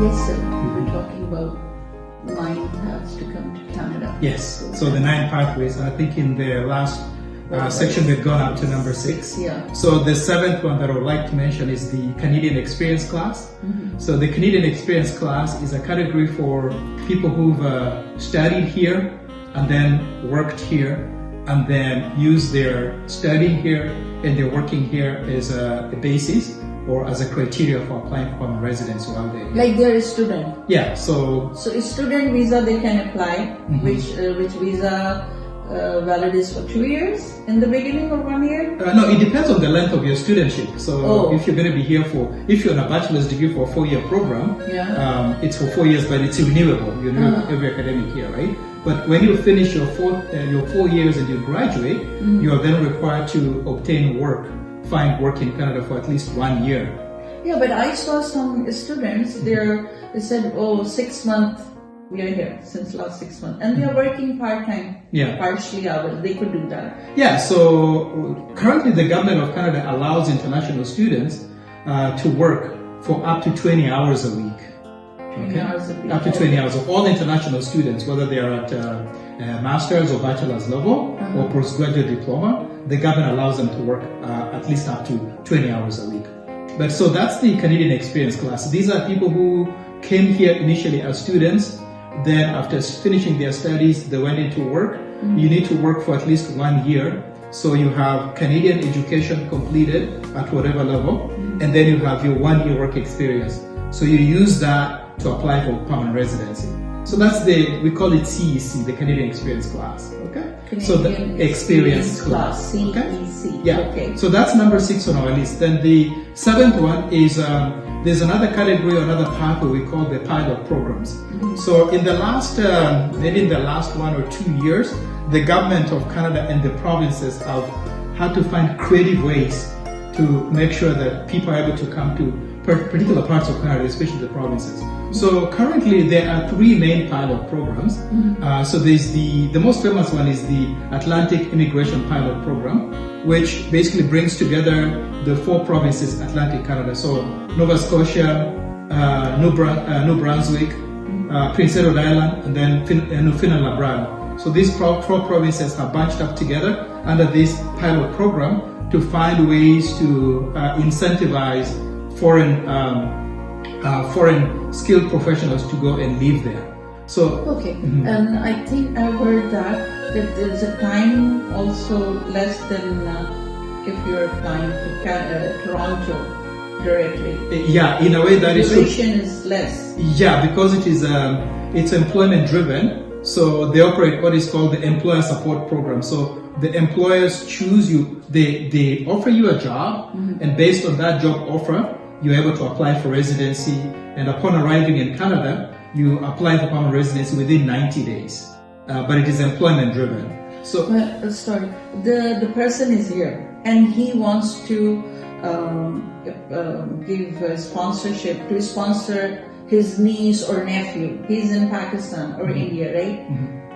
Yes, sir. We were talking about 9 paths to come to Canada. Yes, so the 9 pathways, I think in the last section we've gone up to number 6. Yeah. So the 7th one that I would like to mention is the Canadian Experience class. So the Canadian Experience class is a category for people who've studied here and then worked here and then use their studying here and their working here as a basis or as a criteria for applying for permanent residence while they're here. Like they're a student. Yeah, so a student visa they can apply, which visa valid is for 2 years in the beginning or 1 year? no, it depends on the length of your studentship. So if you're going to be here if you're on a bachelor's degree for a 4-year program, it's for 4 years, but it's renewable. You renew every academic year, right? But when you finish your 4 years and you graduate, you are then required to obtain work, find work in Canada for at least 1 year. Yeah, but I saw some students, they said, 6 months, we are here since last 6 months. And they are working part-time, partially hours, they could do that. Yeah, so currently the government of Canada allows international students to work for up to 20 hours a week. Okay. Up to 20 hours of all international students, whether they are at master's or bachelor's level or postgraduate diploma, the government allows them to work at least up to 20 hours a week. But so that's the Canadian Experience class. These are people who came here initially as students, then after finishing their studies, they went into work. You need to work for at least 1 year. So you have Canadian education completed at whatever level, and then you have your 1 year work experience. So you use that to apply for permanent residency. So that's we call it CEC, the Canadian Experience class. Okay. So the experience class. CEC. Yeah. Okay. So that's number 6 on our list. Then the 7th one is there's another category, another pathway we call the pilot programs. So in the last maybe in the last 1 or 2 years, the government of Canada and the provinces have had to find creative ways to make sure that people are able to come to particular parts of Canada, especially the provinces. So currently there are 3 main pilot programs. So there's the most famous one is the Atlantic Immigration Pilot Program, which basically brings together the 4 provinces, Atlantic Canada. So Nova Scotia, New Brunswick, Prince Edward Island, and then Newfoundland and Labrador. So these 4 provinces are bunched up together under this pilot program to find ways to incentivize foreign skilled professionals to go and live there. So and I think I've heard that there's a time also less than if you're applying to Toronto directly. Yeah, in a way that is true. Duration is less. Yeah, because it is it's employment driven. So they operate what is called the employer support program. So the employers choose you, they offer you a job, and based on that job offer, you're able to apply for residency, and upon arriving in Canada, you apply for permanent residency within 90 days. But it is employment driven. So, sorry, the person is here and he wants to give sponsorship to sponsor his niece or nephew. He's in Pakistan or India, right?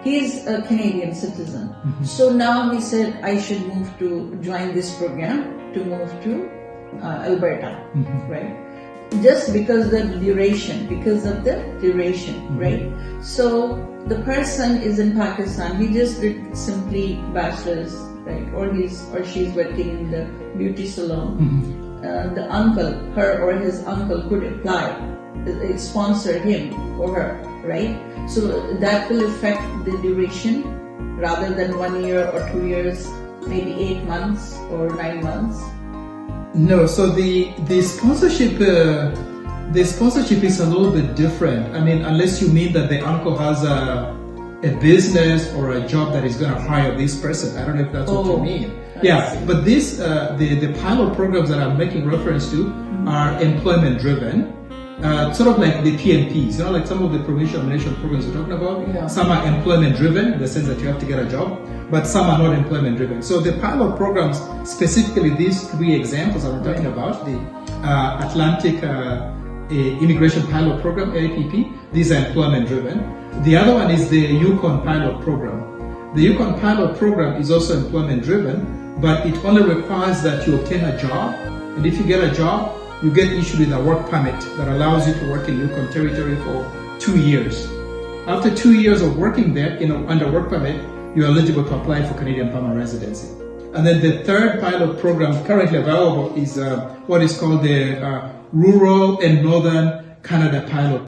He's a Canadian citizen. So now he said, I should move to join this program to move to Alberta, right? Just because of the duration, right? So the person is in Pakistan, he just did simply bachelor's, right? Or she's working in the beauty salon. The uncle, her or his uncle could apply, sponsor him or her, right? So that will affect the duration rather than 1 year or 2 years, maybe 8 months or 9 months. No, so the sponsorship is a little bit different. I mean, unless you mean that the uncle has a business or a job that is going to hire this person. I don't know if that's what you mean. But this the pilot programs that I'm making reference to are employment driven. Sort of like the PNPs, like some of the provincial nomination programs we're talking about. Some are employment driven in the sense that you have to get a job, but some are not employment driven. So the pilot programs, specifically these 3 examples I'm talking about, the Atlantic Immigration Pilot Program, AIPP, these are employment driven. The other one is the Yukon Pilot Program. The Yukon Pilot Program is also employment driven, but it only requires that you obtain a job, and if you get a job, you get issued with a work permit that allows you to work in Yukon Territory for 2 years. After 2 years of working there, under work permit, you're eligible to apply for Canadian permanent residency. And then the third pilot program currently available is what is called the Rural and Northern Canada Pilot.